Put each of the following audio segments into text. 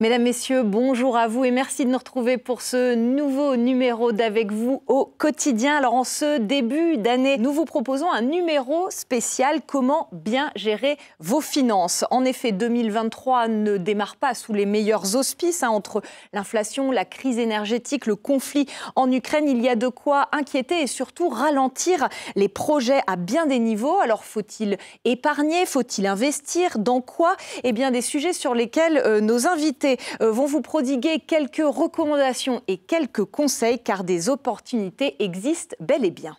Mesdames, Messieurs, bonjour à vous et merci de nous retrouver pour ce nouveau numéro d'Avec vous au quotidien. Alors en ce début d'année, nous vous proposons un numéro spécial « Comment bien gérer vos finances ». En effet, 2023 ne démarre pas sous les meilleurs auspices. Entre l'inflation, la crise énergétique, le conflit en Ukraine, il y a de quoi inquiéter et surtout ralentir les projets à bien des niveaux. Alors faut-il épargner? Faut-il investir? Dans quoi? Eh bien des sujets sur lesquels nos invités vont vous prodiguer quelques recommandations et quelques conseils car des opportunités existent bel et bien.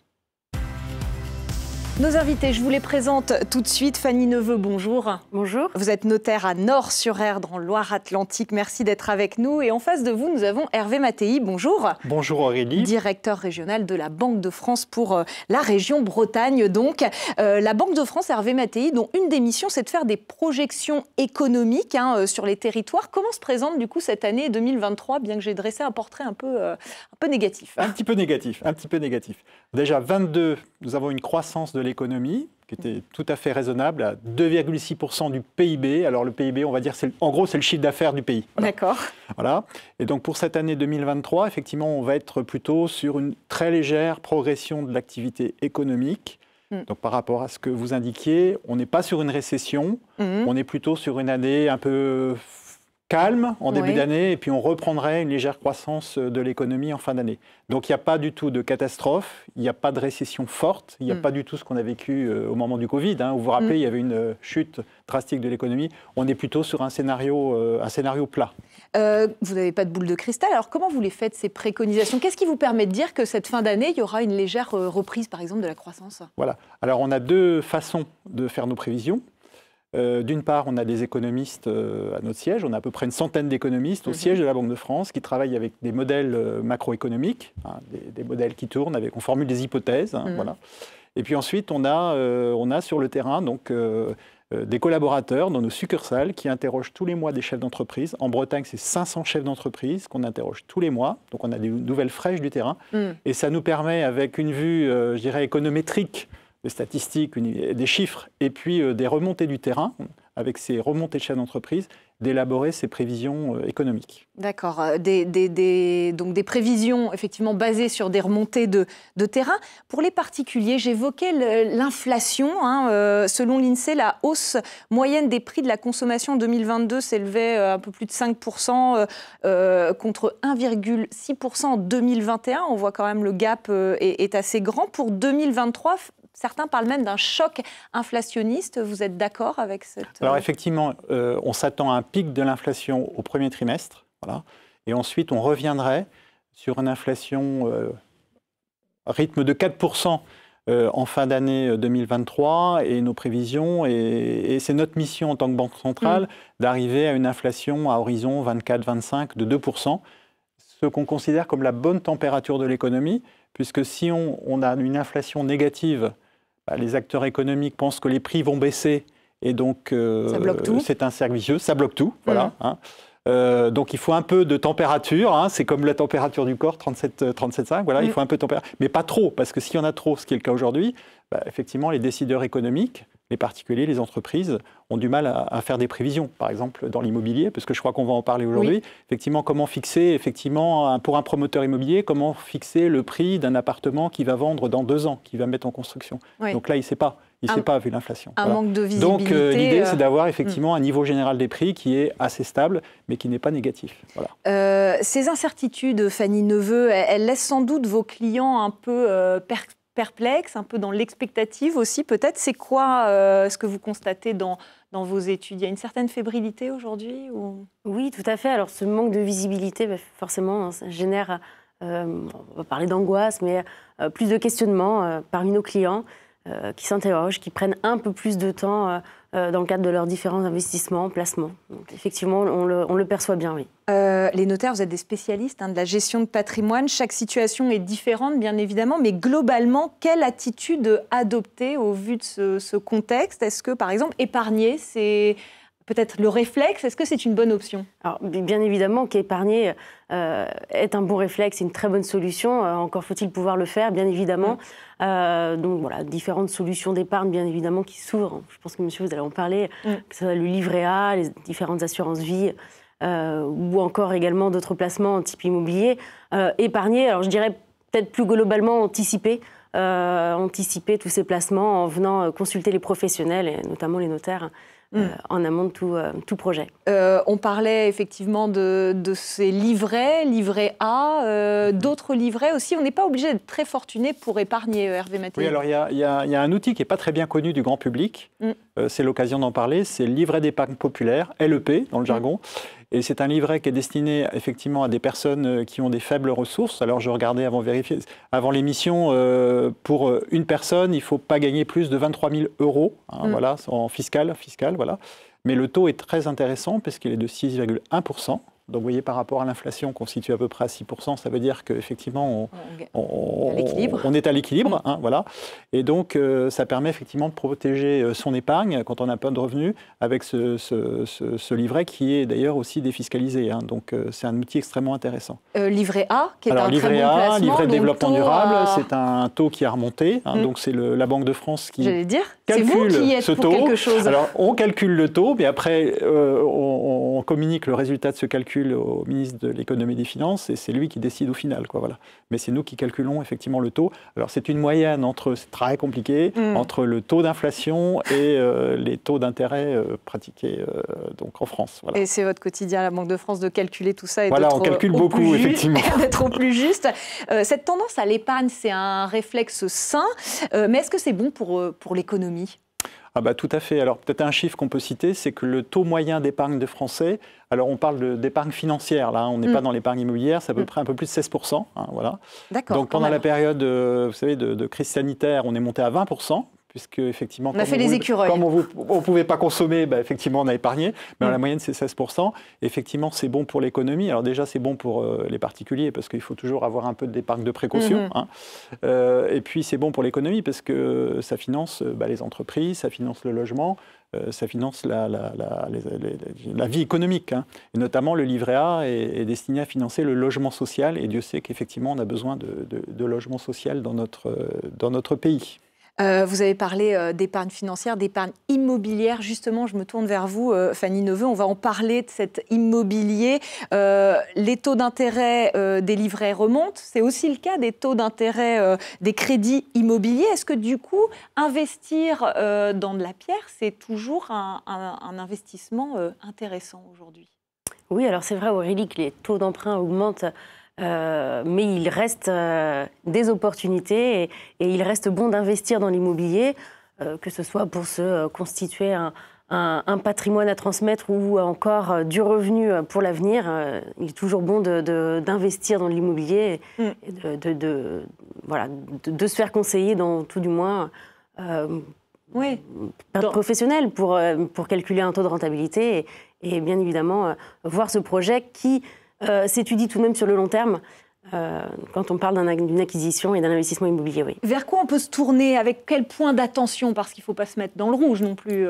Nos invités, je vous les présente tout de suite. Fanny Neveu, bonjour. Bonjour. Vous êtes notaire à Nort-sur-Erdre, en Loire-Atlantique. Merci d'être avec nous. Et en face de vous, nous avons Hervé Mattei. Bonjour. Bonjour Aurélie. Directeur régional de la Banque de France pour la région Bretagne. Donc, la Banque de France, Hervé Mattei, dont une des missions, c'est de faire des projections économiques sur les territoires. Comment se présente du coup cette année 2023, bien que j'ai dressé un portrait un peu négatif? Un petit peu négatif. Déjà, 22, nous avons une croissance de l'économie qui était tout à fait raisonnable, à 2,6% du PIB. Alors le PIB, on va dire, en gros, c'est le chiffre d'affaires du pays. Voilà. D'accord. Voilà. Et donc pour cette année 2023, effectivement, on va être plutôt sur une très légère progression de l'activité économique. Donc par rapport à ce que vous indiquiez, on n'est pas sur une récession, on est plutôt sur une année un peu calme en début d'année, et puis on reprendrait une légère croissance de l'économie en fin d'année. Donc il n'y a pas du tout de catastrophe, il n'y a pas de récession forte, il n'y a pas du tout ce qu'on a vécu au moment du Covid, où vous vous rappelez, il y avait une chute drastique de l'économie. On est plutôt sur un scénario plat. Vous n'avez pas de boule de cristal, alors comment vous les faites, ces préconisations? Qu'est-ce qui vous permet de dire que cette fin d'année, il y aura une légère reprise, par exemple, de la croissance? Voilà. Alors on a deux façons de faire nos prévisions. D'une part, on a des économistes à notre siège, on a à peu près une centaine d'économistes au siège de la Banque de France qui travaillent avec des modèles macroéconomiques, des modèles qui tournent, on formule des hypothèses. Voilà. Et puis ensuite, on a sur le terrain donc, des collaborateurs dans nos succursales qui interrogent tous les mois des chefs d'entreprise. En Bretagne, c'est 500 chefs d'entreprise qu'on interroge tous les mois. Donc on a des nouvelles fraîches du terrain. Et ça nous permet, avec une vue, je dirais, économétrique, des statistiques, des chiffres, et puis des remontées du terrain, avec ces remontées de chefs d'entreprise, d'élaborer ces prévisions économiques. D'accord. Donc des prévisions effectivement basées sur des remontées de terrain. Pour les particuliers, j'évoquais l'inflation. Selon l'INSEE, la hausse moyenne des prix de la consommation en 2022 s'élevait à un peu plus de 5% contre 1,6% en 2021. On voit quand même le gap est assez grand. Pour 2023, certains parlent même d'un choc inflationniste. Vous êtes d'accord avec cette... Alors effectivement, on s'attend à un pic de l'inflation au premier trimestre. Voilà. Et ensuite, on reviendrait sur une inflation rythme de 4% en fin d'année 2023. Et nos prévisions, et c'est notre mission en tant que Banque centrale, d'arriver à une inflation à horizon 24-25 de 2%. Ce qu'on considère comme la bonne température de l'économie, puisque si on a une inflation négative, les acteurs économiques pensent que les prix vont baisser et donc c'est un cercle vicieux, ça bloque tout. Voilà, donc il faut un peu de température, c'est comme la température du corps, 37,5, voilà, il faut un peu de température, mais pas trop, parce que s'il y en a trop, ce qui est le cas aujourd'hui, effectivement les décideurs économiques, les particuliers, les entreprises ont du mal à faire des prévisions, par exemple dans l'immobilier, parce que je crois qu'on va en parler aujourd'hui. Effectivement, comment fixer, pour un promoteur immobilier, comment fixer le prix d'un appartement qui va vendre dans 2 ans, qui va mettre en construction. Donc là, il ne sait pas. Il ne sait pas vu l'inflation. Manque de visibilité. Donc l'idée, c'est d'avoir effectivement un niveau général des prix qui est assez stable, mais qui n'est pas négatif. Voilà. Ces incertitudes, Fanny Neveu, elles laissent sans doute vos clients un peu perplexes, un peu dans l'expectative aussi peut-être. C'est quoi ce que vous constatez dans vos études? Il y a une certaine fébrilité aujourd'hui Oui, tout à fait. Alors ce manque de visibilité, forcément, ça génère, on va parler d'angoisse, mais plus de questionnements parmi nos clients. Qui s'interrogent, qui prennent un peu plus de temps dans le cadre de leurs différents investissements, placements. Donc, effectivement, on le perçoit bien, oui. Les notaires, vous êtes des spécialistes de la gestion de patrimoine. Chaque situation est différente, bien évidemment, mais globalement, quelle attitude adopter au vu de ce contexte? Est-ce que, par exemple, épargner, c'est peut-être le réflexe? Est-ce que c'est une bonne option? Alors, bien évidemment qu'épargner est un bon réflexe, c'est une très bonne solution. Encore faut-il pouvoir le faire, bien évidemment. Donc voilà, différentes solutions d'épargne, bien évidemment, qui s'ouvrent. Je pense que monsieur, vous allez en parler, que ce soit le livret A, les différentes assurances vie, ou encore également d'autres placements en type immobilier. Épargner, alors je dirais peut-être plus globalement anticiper tous ces placements en venant consulter les professionnels, et notamment les notaires, en amont de tout projet. On parlait effectivement de ces livret A, d'autres livrets aussi. On n'est pas obligé d'être très fortuné pour épargner, Hervé Mattei. Oui, alors il y a un outil qui n'est pas très bien connu du grand public. C'est l'occasion d'en parler. C'est le livret d'épargne populaire, LEP dans le jargon. Et c'est un livret qui est destiné effectivement à des personnes qui ont des faibles ressources. Alors je regardais avant l'émission, pour une personne, il ne faut pas gagner plus de 23 000 €, voilà, en fiscal, voilà. Mais le taux est très intéressant puisqu'il est de 6,1%. Donc vous voyez, par rapport à l'inflation qu'on situe à peu près à 6%, ça veut dire qu'effectivement on est à l'équilibre. Voilà. Et donc ça permet effectivement de protéger son épargne quand on n'a pas de revenus avec ce livret qui est d'ailleurs aussi défiscalisé. Donc c'est un outil extrêmement intéressant. Livret A, qui est un livret très bon placement. Livret de développement durable, c'est un taux qui a remonté. Donc c'est la Banque de France qui calcule ce taux. Quelque chose. Alors on calcule le taux, mais après on communique le résultat de ce calcul au ministre de l'économie et des finances, et c'est lui qui décide au final, quoi, voilà. Mais c'est nous qui calculons effectivement le taux. Alors c'est une moyenne c'est très compliqué, entre le taux d'inflation et les taux d'intérêt pratiqués donc en France. Voilà. Et c'est votre quotidien, la Banque de France, de calculer tout ça et voilà, on calcule beaucoup, effectivement. D'être au plus juste. Cette tendance à l'épargne, c'est un réflexe sain, mais est-ce que c'est bon pour l'économie ? Tout à fait. Alors peut-être un chiffre qu'on peut citer, c'est que le taux moyen d'épargne de Français, alors on parle d'épargne financière, là, on n'est pas dans l'épargne immobilière, c'est à peu près un peu plus de 16%. Voilà. D'accord. Donc pendant la période vous savez, de crise sanitaire, on est monté à 20%. Puisque effectivement, on a fait les écureuils. Comme on ne pouvait pas consommer, effectivement, on a épargné. Mais la moyenne, c'est 16%. Effectivement, c'est bon pour l'économie. Alors déjà, c'est bon pour les particuliers, parce qu'il faut toujours avoir un peu d'épargne de précaution. Et puis, c'est bon pour l'économie, parce que ça finance les entreprises, ça finance le logement, ça finance la vie économique. Et notamment, le livret A est destiné à financer le logement social. Et Dieu sait qu'effectivement, on a besoin de logement social dans notre pays. Vous avez parlé d'épargne financière, d'épargne immobilière. Justement, je me tourne vers vous, Fanny Neveu. On va en parler de cet immobilier. Les taux d'intérêt des livrets remontent. C'est aussi le cas des taux d'intérêt des crédits immobiliers. Est-ce que du coup, investir dans de la pierre, c'est toujours un investissement intéressant aujourd'hui ? Oui, alors c'est vrai, Aurélie, que les taux d'emprunt augmentent. Mais il reste des opportunités et il reste bon d'investir dans l'immobilier, que ce soit pour se constituer un patrimoine à transmettre ou encore du revenu pour l'avenir. Il est toujours bon d'investir dans l'immobilier et de se faire conseiller, dans tout du moins, par professionnel pour calculer un taux de rentabilité et bien évidemment voir ce projet qui s'étudie tout de même sur le long terme quand on parle d'une acquisition et d'un investissement immobilier. Oui. Vers quoi on peut se tourner ? Avec quel point d'attention ? Parce qu'il ne faut pas se mettre dans le rouge non plus.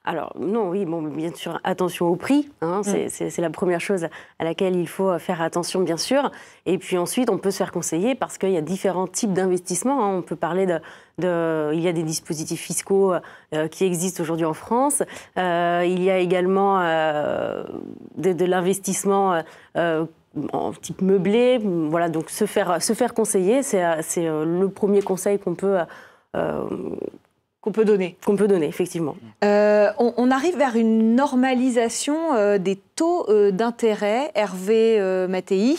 Alors non, oui, bon, bien sûr, attention au prix. C'est la première chose à laquelle il faut faire attention, bien sûr. Et puis ensuite, on peut se faire conseiller parce qu'il y a différents types d'investissements. On peut parler il y a des dispositifs fiscaux qui existent aujourd'hui en France. Il y a également de l'investissement en type meublé. Voilà, donc se faire conseiller, c'est le premier conseil qu'on peut donner. Qu'on peut donner, effectivement. On arrive vers une normalisation des taux d'intérêt. Hervé Mattei,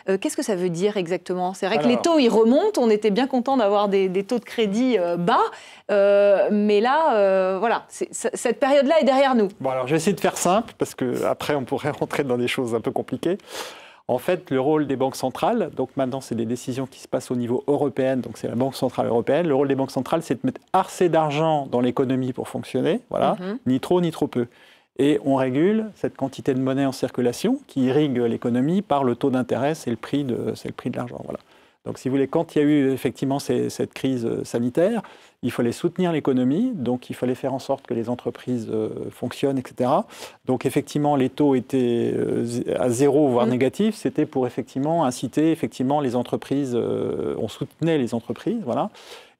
qu'est-ce que ça veut dire exactement ? C'est vrai que les taux, ils remontent. On était bien content d'avoir des taux de crédit bas. Mais là, voilà, cette période-là est derrière nous. Bon, alors je vais essayer de faire simple, parce qu'après, on pourrait rentrer dans des choses un peu compliquées. En fait, le rôle des banques centrales, donc maintenant c'est des décisions qui se passent au niveau européen, donc c'est la Banque centrale européenne. Le rôle des banques centrales, c'est de mettre assez d'argent dans l'économie pour fonctionner, voilà, ni trop ni trop peu. Et on régule cette quantité de monnaie en circulation qui irrigue l'économie par le taux d'intérêt, c'est le prix de l'argent, voilà. Donc, si vous voulez, quand il y a eu effectivement cette crise sanitaire, il fallait soutenir l'économie, donc il fallait faire en sorte que les entreprises fonctionnent, etc. Donc, effectivement, les taux étaient à zéro, voire négatifs. C'était pour effectivement inciter effectivement les entreprises, on soutenait les entreprises, voilà.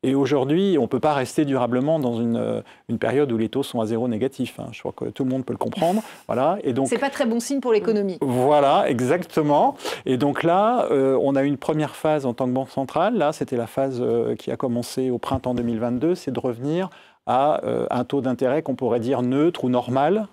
Et aujourd'hui, on ne peut pas rester durablement dans une période où les taux sont à zéro négatif. Je crois que tout le monde peut le comprendre. Voilà. Et donc, c'est pas très bon signe pour l'économie. Voilà, exactement. Et donc là, on a eu une première phase en tant que banque centrale. Là, c'était la phase qui a commencé au printemps 2022, c'est de revenir à un taux d'intérêt qu'on pourrait dire neutre ou normal.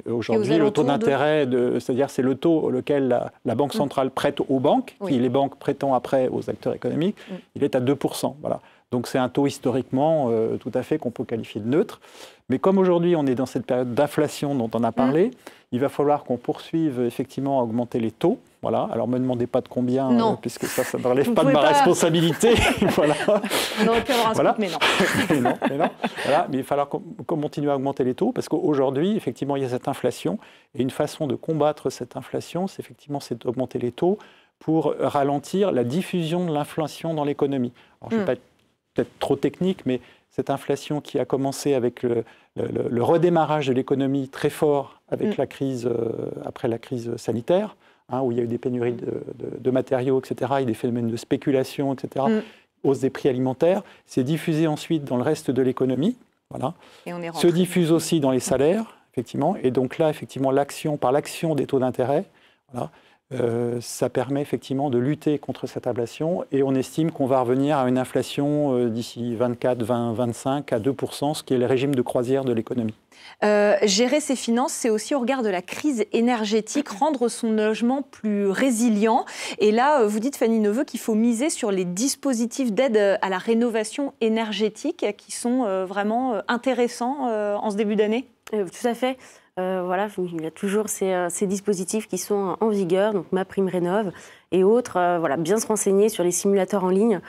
Aujourd'hui, le taux d'intérêt, c'est-à-dire c'est le taux auquel la Banque centrale prête aux banques, qui les banques prêtant après aux acteurs économiques, il est à 2%. Voilà. Donc c'est un taux historiquement tout à fait qu'on peut qualifier de neutre. Mais comme aujourd'hui on est dans cette période d'inflation dont on a parlé, il va falloir qu'on poursuive effectivement à augmenter les taux. Voilà. Alors ne me demandez pas de combien, puisque ça ne relève pas de ma responsabilité. Voilà. On aurait pu avoir un scoop, mais non. mais non. Voilà. Mais il va falloir qu'on continue à augmenter les taux, parce qu'aujourd'hui, effectivement, il y a cette inflation. Et une façon de combattre cette inflation, c'est d'augmenter les taux pour ralentir la diffusion de l'inflation dans l'économie. Alors je ne vais pas être peut-être trop technique, mais cette inflation qui a commencé avec le redémarrage de l'économie très fort avec la crise, après la crise sanitaire, où il y a eu des pénuries de matériaux, etc., et des phénomènes de spéculation, etc., hausse des prix alimentaires, s'est diffusé ensuite dans le reste de l'économie, voilà. Et on est se diffuse aussi dans les salaires, effectivement, et donc là, effectivement, par l'action des taux d'intérêt, voilà, ça permet effectivement de lutter contre cette inflation, et on estime qu'on va revenir à une inflation d'ici 24, 20, 25 à 2%, ce qui est le régime de croisière de l'économie. Gérer ses finances, c'est aussi au regard de la crise énergétique, rendre son logement plus résilient. Et là, vous dites, Fanny Neveu, qu'il faut miser sur les dispositifs d'aide à la rénovation énergétique qui sont vraiment intéressants en ce début d'année. Tout à fait. Voilà, il y a toujours ces dispositifs qui sont en vigueur, donc MaPrimeRénov' et autres. Voilà, bien se renseigner sur les simulateurs en ligne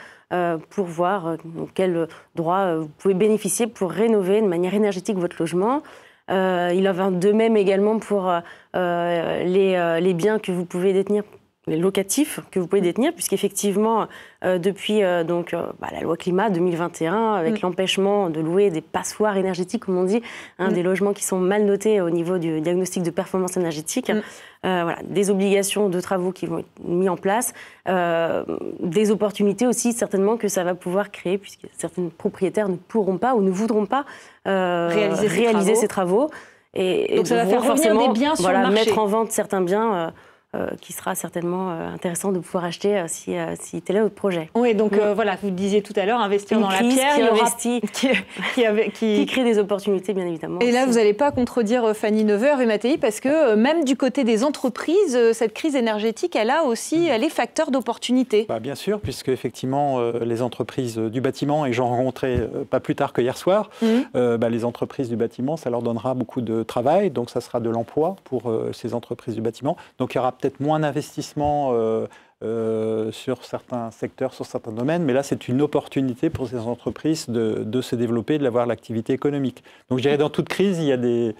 pour voir quels droits vous pouvez bénéficier pour rénover de manière énergétique votre logement. Il en va de même également pour les biens que vous pouvez détenir, les locatifs que vous pouvez détenir, puisqu'effectivement, depuis la loi climat 2021, avec l'empêchement de louer des passoires énergétiques, comme on dit, des logements qui sont mal notés au niveau du diagnostic de performance énergétique, des obligations de travaux qui vont être mis en place, des opportunités aussi certainement que ça va pouvoir créer, puisque certains propriétaires ne pourront pas ou ne voudront pas réaliser ces travaux. Et donc ça va faire revenir des biens sur le marché. Mettre en vente certains biens qui sera certainement intéressant de pouvoir acheter si tel est votre projet. Oui, donc voilà, vous disiez tout à l'heure, investir dans la pierre, qui crée des opportunités, bien évidemment. Et là, vous n'allez pas contredire Fanny Neveu, Hervé Mattei, parce que même du côté des entreprises, cette crise énergétique, elle est facteur d'opportunités. Bien sûr, puisque effectivement, les entreprises du bâtiment, et j'en rencontrais pas plus tard que hier soir, les entreprises du bâtiment, ça leur donnera beaucoup de travail, donc ça sera de l'emploi pour ces entreprises du bâtiment. Donc il y aura peut-être moins d'investissement sur certains secteurs, sur certains domaines, mais là c'est une opportunité pour ces entreprises de se développer, d'avoir l'activité économique. Donc je dirais dans toute crise, il y a des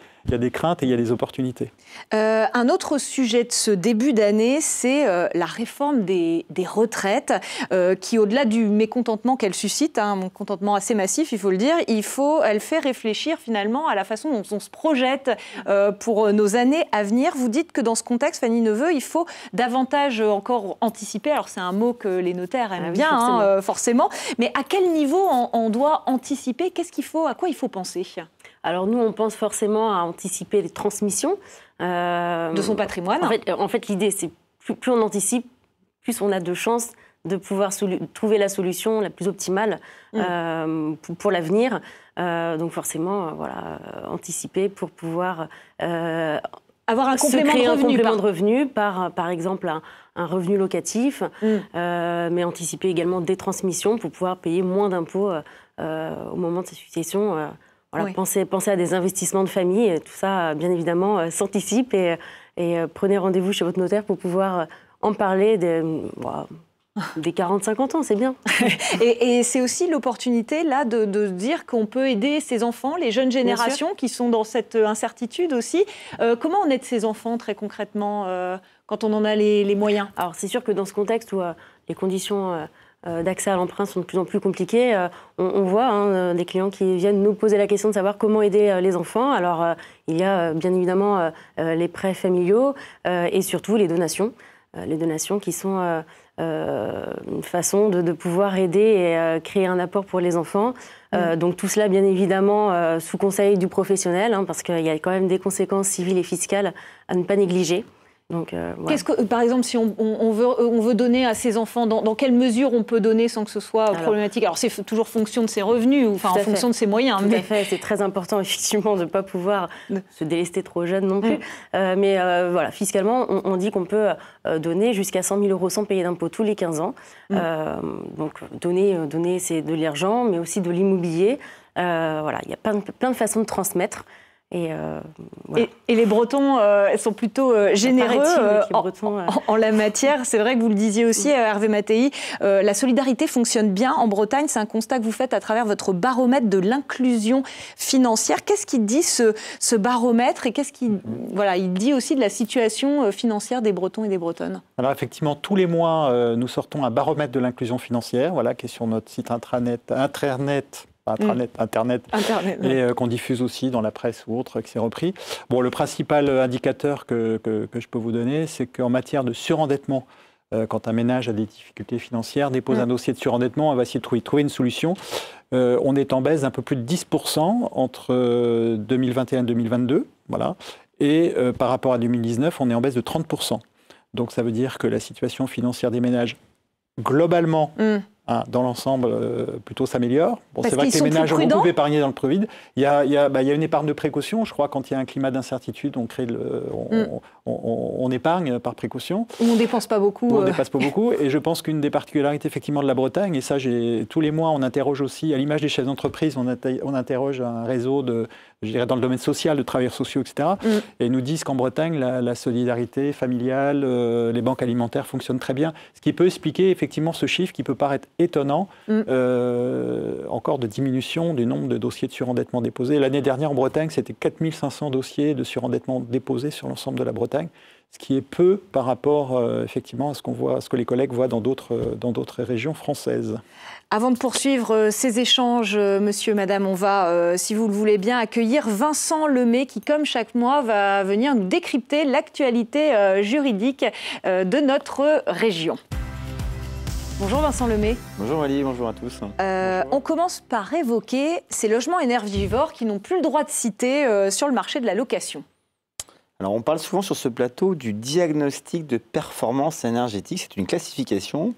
craintes et il y a des opportunités. Un autre sujet de ce début d'année, c'est la réforme des retraites, qui au-delà du mécontentement qu'elle suscite, un mécontentement assez massif, il faut le dire, elle fait réfléchir finalement à la façon dont on se projette pour nos années à venir. Vous dites que dans ce contexte, Fanny Neveu, il faut davantage encore anticiper. Alors c'est un mot que les notaires aiment bien, forcément. Mais à quel niveau on doit anticiper ? À quoi il faut penser ? Alors nous, on pense forcément à anticiper les transmissions. De son patrimoine. En fait l'idée, c'est plus on anticipe, plus on a de chances de pouvoir trouver la solution la plus optimale pour l'avenir. Donc forcément, anticiper pour pouvoir avoir un complément de revenu par exemple un revenu locatif, mais anticiper également des transmissions pour pouvoir payer moins d'impôts au moment de sa succession. Pensez à des investissements de famille, et tout ça, bien évidemment, s'anticipe et prenez rendez-vous chez votre notaire pour pouvoir en parler des 40-50 ans, c'est bien. Et c'est aussi l'opportunité là de dire qu'on peut aider ces enfants, les jeunes générations qui sont dans cette incertitude aussi. Comment on aide ces enfants très concrètement quand on en a les moyens ? Alors c'est sûr que dans ce contexte où les conditions d'accès à l'emprunt sont de plus en plus compliquées, on voit des clients qui viennent nous poser la question de savoir comment aider les enfants. Alors il y a bien évidemment les prêts familiaux et surtout les donations qui sont une façon de pouvoir aider et créer un apport pour les enfants. Donc tout cela, bien évidemment, sous conseil du professionnel, hein, parce qu'il y a quand même des conséquences civiles et fiscales à ne pas négliger. Donc, voilà. Qu'est-ce que, par exemple, si on veut donner à ses enfants, dans quelle mesure on peut donner sans que ce soit problématique? Alors c'est toujours fonction de ses revenus, ou enfin en fonction de ses moyens. Tout à fait, c'est très important effectivement de ne pas pouvoir se délester trop jeune non plus. Mais voilà, fiscalement, on dit qu'on peut donner jusqu'à 100 000 € sans payer d'impôt tous les 15 ans. Donc donner c'est de l'argent, mais aussi de l'immobilier. Voilà, il y a plein de façons de transmettre. Et, voilà. Et les Bretons sont plutôt généreux en la matière. C'est vrai que vous le disiez aussi, Hervé Mattei, la solidarité fonctionne bien en Bretagne. C'est un constat que vous faites à travers votre baromètre de l'inclusion financière. Qu'est-ce qu'il dit ce baromètre, et qu'est-ce qu'il il dit aussi de la situation financière des Bretons et des Bretonnes? Alors effectivement, tous les mois, nous sortons un baromètre de l'inclusion financière, qui est sur notre site Internet, et qu'on diffuse aussi dans la presse ou autre, qui s'est repris. Bon, le principal indicateur que je peux vous donner, c'est qu'en matière de surendettement, quand un ménage a des difficultés financières, dépose un dossier de surendettement, on va essayer de trouver une solution. On est en baisse d'un peu plus de 10% entre 2021 et 2022, et par rapport à 2019, on est en baisse de 30%. Donc ça veut dire que la situation financière des ménages, globalement, dans l'ensemble, plutôt s'améliore. Bon, c'est vrai que les ménages ont beaucoup épargné dans le Covid. Il y a une épargne de précaution. Je crois quand il y a un climat d'incertitude, on épargne par précaution. On ne dépense pas beaucoup. On ne dépense pas beaucoup. Et je pense qu'une des particularités effectivement de la Bretagne, et ça, tous les mois, on interroge aussi, à l'image des chefs d'entreprise, on interroge un réseau dans le domaine social, de travailleurs sociaux, etc. Et ils nous disent qu'en Bretagne, la solidarité familiale, les banques alimentaires fonctionnent très bien. Ce qui peut expliquer effectivement ce chiffre qui peut paraître étonnant, encore de diminution du nombre de dossiers de surendettement déposés. L'année dernière en Bretagne, c'était 4500 dossiers de surendettement déposés sur l'ensemble de la Bretagne, ce qui est peu par rapport effectivement à ce que les collègues voient dans d'autres régions françaises. Avant de poursuivre ces échanges, monsieur, madame, on va, si vous le voulez bien, accueillir Vincent Lemay qui, comme chaque mois, va venir nous décrypter l'actualité juridique de notre région. Bonjour Vincent Lemay. Bonjour Ali, bonjour à tous. On commence par évoquer ces logements énergivores qui n'ont plus le droit de citer sur le marché de la location. Alors on parle souvent sur ce plateau du diagnostic de performance énergétique. C'est une classification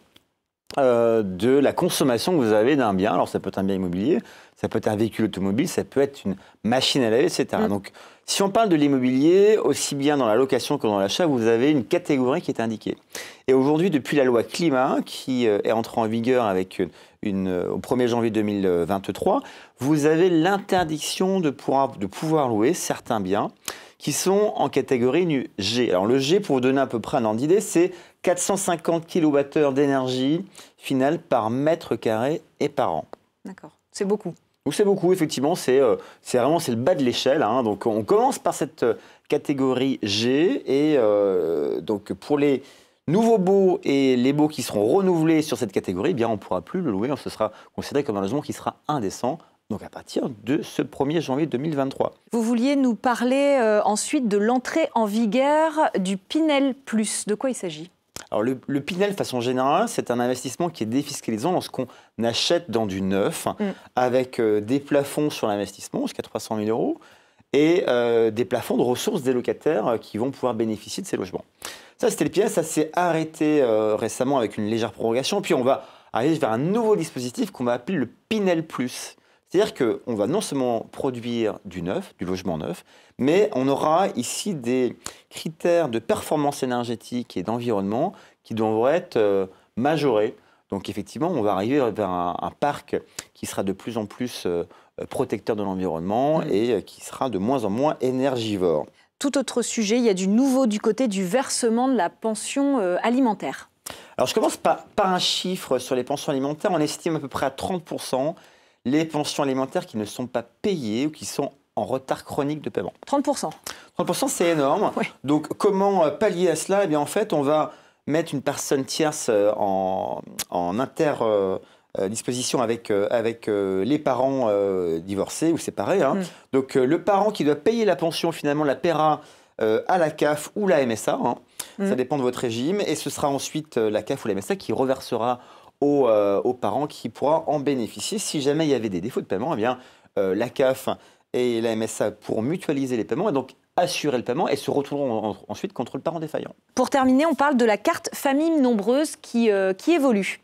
de la consommation que vous avez d'un bien. Alors ça peut être un bien immobilier, ça peut être un véhicule automobile, ça peut être une machine à laver, etc. Donc si on parle de l'immobilier, aussi bien dans la location que dans l'achat, vous avez une catégorie qui est indiquée. Et aujourd'hui, depuis la loi climat, qui est entrée en vigueur avec au 1er janvier 2023, vous avez l'interdiction de pouvoir louer certains biens qui sont en catégorie G. Alors le G, pour vous donner à peu près un ordre d'idée, c'est 450 kWh d'énergie finale par mètre carré et par an. D'accord, c'est beaucoup. Donc c'est beaucoup, effectivement, c'est le bas de l'échelle. Hein. Donc on commence par cette catégorie G, et donc pour les nouveaux baux et les baux qui seront renouvelés sur cette catégorie, eh bien on ne pourra plus le louer, ce sera considéré comme un logement qui sera indécent. Donc à partir de ce 1er janvier 2023. Vous vouliez nous parler ensuite de l'entrée en vigueur du Pinel Plus. De quoi il s'agit ? Alors le Pinel, de façon générale, c'est un investissement qui est défiscalisant lorsqu'on achète dans du neuf, avec des plafonds sur l'investissement, jusqu'à 300 000 €, et des plafonds de ressources des locataires qui vont pouvoir bénéficier de ces logements. Ça, c'était le Pinel, ça s'est arrêté récemment avec une légère prorogation, puis on va arriver vers un nouveau dispositif qu'on va appeler le Pinel Plus. C'est-à-dire qu'on va non seulement produire du neuf, du logement neuf, mais on aura ici des critères de performance énergétique et d'environnement qui devraient être majorés. Donc effectivement, on va arriver vers un parc qui sera de plus en plus protecteur de l'environnement et qui sera de moins en moins énergivore. Tout autre sujet, il y a du nouveau du côté du versement de la pension alimentaire. Alors je commence par un chiffre sur les pensions alimentaires. On estime à peu près à 30% les pensions alimentaires qui ne sont pas payées ou qui sont en retard chronique de paiement. 30%. 30%, c'est énorme. Oui. Donc, comment pallier à cela ? Eh bien, en fait, on va mettre une personne tierce en interdisposition avec les parents divorcés ou séparés. Hein. Donc, le parent qui doit payer la pension, finalement, la paiera à la CAF ou la MSA. Ça dépend de votre régime. Et ce sera ensuite la CAF ou la MSA qui reversera aux parents qui pourra en bénéficier. Si jamais il y avait des défauts de paiement, eh bien, la CAF et la MSA pourront mutualiser les paiements et donc assurer le paiement et se retourneront ensuite contre le parent défaillant. Pour terminer, on parle de la carte famille nombreuse qui évolue.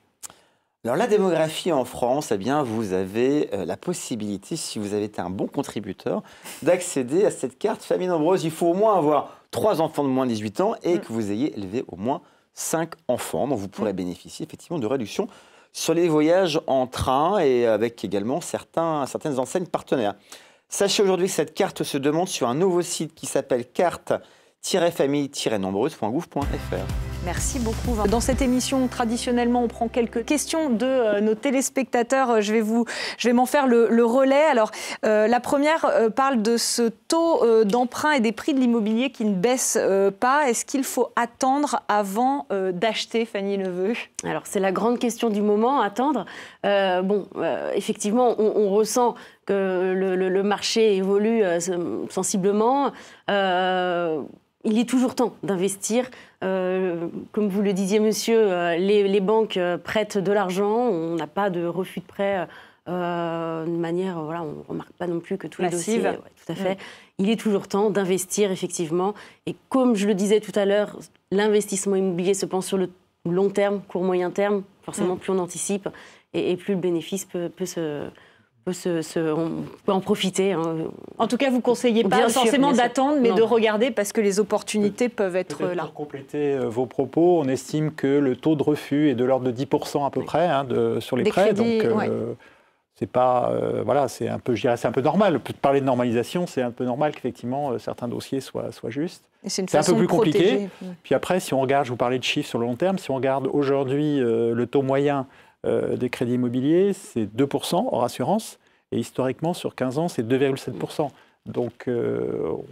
Alors la démographie en France, eh bien, vous avez la possibilité, si vous avez été un bon contributeur, d'accéder à cette carte famille nombreuse. Il faut au moins avoir 3 enfants de moins de 18 ans et que vous ayez élevé au moins 5 enfants. Donc vous pourrez bénéficier effectivement de réductions sur les voyages en train et avec également certaines enseignes partenaires. Sachez aujourd'hui que cette carte se demande sur un nouveau site qui s'appelle carte-famille-nombreuse.gouv.fr. Merci beaucoup. Dans cette émission, traditionnellement, on prend quelques questions de nos téléspectateurs. Je vais m'en faire le relais. Alors, la première parle de ce taux d'emprunt et des prix de l'immobilier qui ne baissent pas. Est-ce qu'il faut attendre avant d'acheter, Fanny Neveu? Alors, c'est la grande question du moment, attendre. Effectivement, on ressent que le marché évolue sensiblement. Il est toujours temps d'investir. Comme vous le disiez, monsieur, les banques prêtent de l'argent. On n'a pas de refus de prêt de manière... Voilà, on ne remarque pas non plus que tous les dossiers... Ouais, tout à fait. Il est toujours temps d'investir, effectivement. Et comme je le disais tout à l'heure, l'investissement immobilier se pense sur le long terme, court-moyen terme. Forcément, plus on anticipe et plus le bénéfice peut on peut en profiter. En tout cas, vous ne conseillez pas forcément d'attendre, mais de regarder parce que les opportunités peuvent être là. Pour compléter vos propos, on estime que le taux de refus est de l'ordre de 10% à peu près sur les prêts. Crédits, donc, c'est pas, c'est un peu, je dirais, c'est un peu normal. Parler de normalisation, c'est un peu normal qu'effectivement certains dossiers soient justes. C'est un peu plus compliqué. Puis après, si on regarde, je vous parlais de chiffres sur le long terme, si on regarde aujourd'hui le taux moyen des crédits immobiliers, c'est 2% hors assurance. Et historiquement, sur 15 ans, c'est 2,7%. Donc,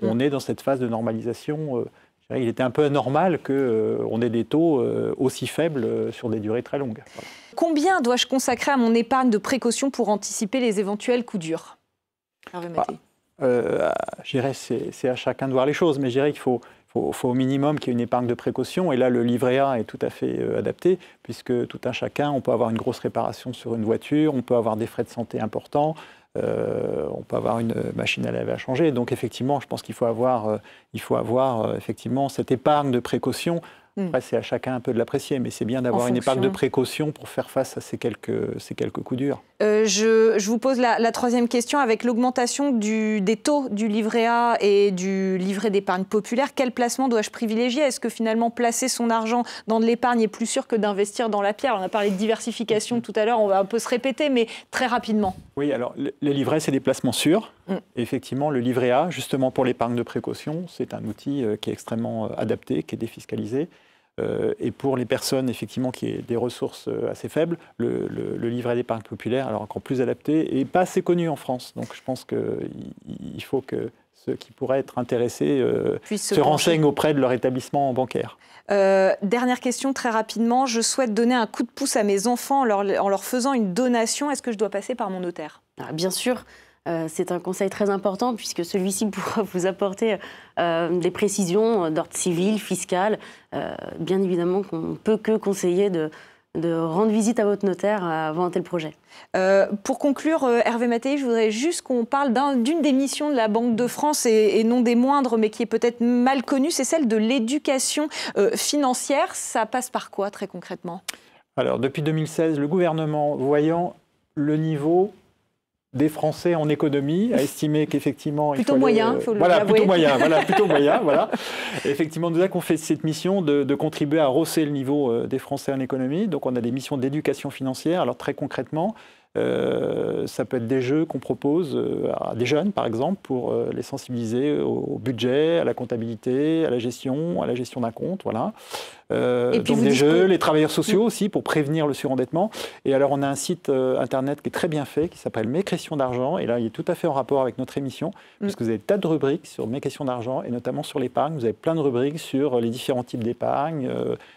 on est dans cette phase de normalisation. Il était un peu anormal qu'on ait des taux aussi faibles sur des durées très longues. Voilà. Combien dois-je consacrer à mon épargne de précaution pour anticiper les éventuels coups durs? Je dirais c'est à chacun de voir les choses, mais je dirais qu'il faut au minimum qu'il y ait une épargne de précaution. Et là, le livret A est tout à fait adapté, puisque tout un chacun, on peut avoir une grosse réparation sur une voiture, on peut avoir des frais de santé importants, on peut avoir une machine à laver à changer. Donc effectivement, je pense qu'il faut avoir, effectivement cette épargne de précaution. Après, c'est à chacun un peu de l'apprécier, mais c'est bien d'avoir une épargne de précaution pour faire face à ces quelques coups durs. Je vous pose la troisième question. Avec l'augmentation des taux du livret A et du livret d'épargne populaire, quel placement dois-je privilégier? Est-ce que finalement placer son argent dans de l'épargne est plus sûr que d'investir dans la pierre? On a parlé de diversification tout à l'heure, on va un peu se répéter, mais très rapidement. Oui, alors les livrets, c'est des placements sûrs. Et effectivement, le livret A, justement pour l'épargne de précaution, c'est un outil qui est extrêmement adapté, qui est défiscalisé. Et pour les personnes effectivement qui ont des ressources assez faibles, le livret d'épargne populaire, alors encore plus adapté et pas assez connu en France. Donc je pense qu'il faut que ceux qui pourraient être intéressés se renseignent auprès de leur établissement bancaire. Dernière question très rapidement. Je souhaite donner un coup de pouce à mes enfants en leur faisant une donation. Est-ce que je dois passer par mon notaire? Bien sûr. C'est un conseil très important puisque celui-ci pourra vous apporter des précisions d'ordre civil, fiscal. Bien évidemment qu'on ne peut que conseiller de rendre visite à votre notaire avant un tel projet. Pour conclure, Hervé Mattei, je voudrais juste qu'on parle d'une des missions de la Banque de France et non des moindres, mais qui est peut-être mal connue, c'est celle de l'éducation financière. Ça passe par quoi très concrètement? Alors depuis 2016, le gouvernement, voyant le niveau des Français en économie, a estimé qu'effectivement... Plutôt moyen, il faut l'avouer. Plutôt moyen, voilà. Et effectivement, nous avons fait cette mission de contribuer à hausser le niveau des Français en économie. Donc on a des missions d'éducation financière. Alors très concrètement, ça peut être des jeux qu'on propose à des jeunes, par exemple, pour les sensibiliser au budget, à la comptabilité, à la gestion d'un compte, voilà. Donc des jeux, les travailleurs sociaux aussi, pour prévenir le surendettement. Et alors, on a un site internet qui est très bien fait, qui s'appelle Mes questions d'argent. Et là, il est tout à fait en rapport avec notre émission, puisque vous avez des tas de rubriques sur Mes questions d'argent, et notamment sur l'épargne. Vous avez plein de rubriques sur les différents types d'épargne,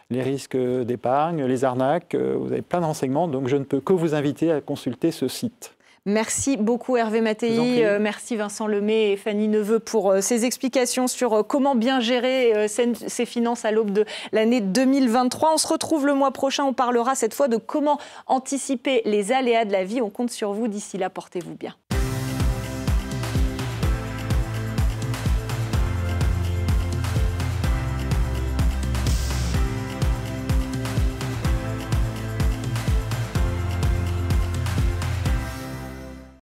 les risques d'épargne, les arnaques. Vous avez plein de renseignements. Donc, je ne peux que vous inviter à consulter ce site. Merci beaucoup Hervé Mattei, merci Vincent Lemay et Fanny Neveu pour ces explications sur comment bien gérer ses finances à l'aube de l'année 2023. On se retrouve le mois prochain, on parlera cette fois de comment anticiper les aléas de la vie. On compte sur vous, d'ici là, portez-vous bien.